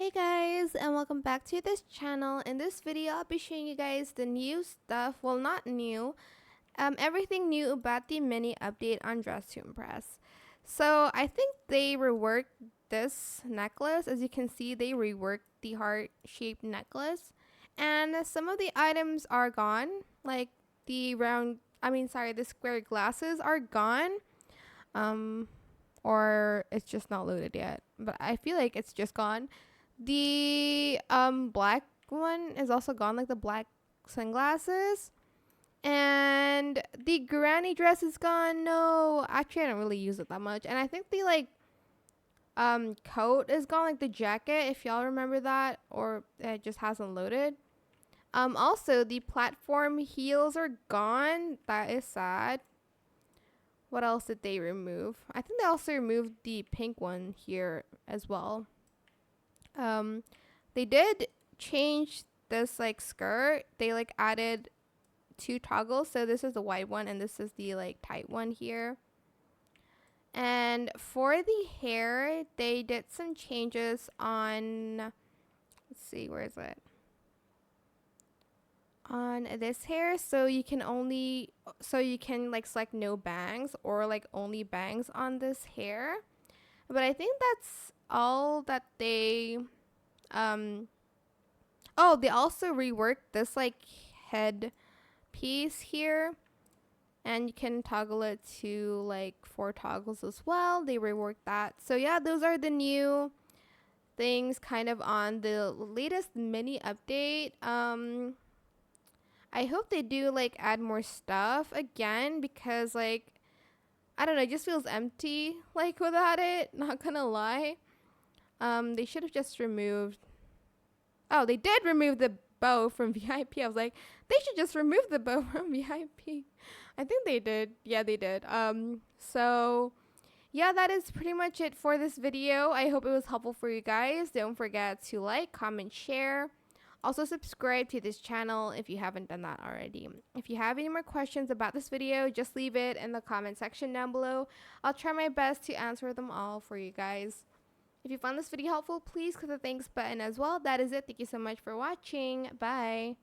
Hey guys, and welcome back to this channel. In this video, I'll be showing you guys the new stuff. Well, not new. Everything new about the mini update on Dress to Impress. So I think they reworked this necklace. As you can see, they reworked the heart-shaped necklace, and some of the items are gone. Like the the square glasses are gone. Um, or it's just not loaded yet. But I feel like it's just gone. The black one is also gone, like the black sunglasses. And the granny dress is gone. No, actually I don't really use it that much. And I think the coat is gone, like the jacket, if y'all remember that, or it just hasn't loaded. Also the platform heels are gone. That is sad. What else did they remove? I think they also removed the pink one here as well. They did change this like skirt. They like added two toggles. So this is the white one and this is the like tight one here. And for the hair, they did some changes on, let's see, where is it? On this hair, so you can like select no bangs or like only bangs on this hair. But I think that's all that they oh, they also reworked this like head piece here, and you can toggle it to like 4 toggles as well. They reworked that. So yeah, those are the new things kind of on the latest mini update. I hope they do like add more stuff again, because like I don't know, it just feels empty like without it, not gonna lie. They should have just removed. Oh, they did remove the bow from VIP. I was like, they should just remove the bow from VIP. I think they did. Yeah, they did. So yeah, that is pretty much it for this video. I hope it was helpful for you guys. Don't forget to like, comment, share. Also subscribe to this channel if you haven't done that already. If you have any more questions about this video, just leave it in the comment section down below. I'll try my best to answer them all for you guys. If you found this video helpful, please click the thanks button as well. That is it. Thank you so much for watching. Bye.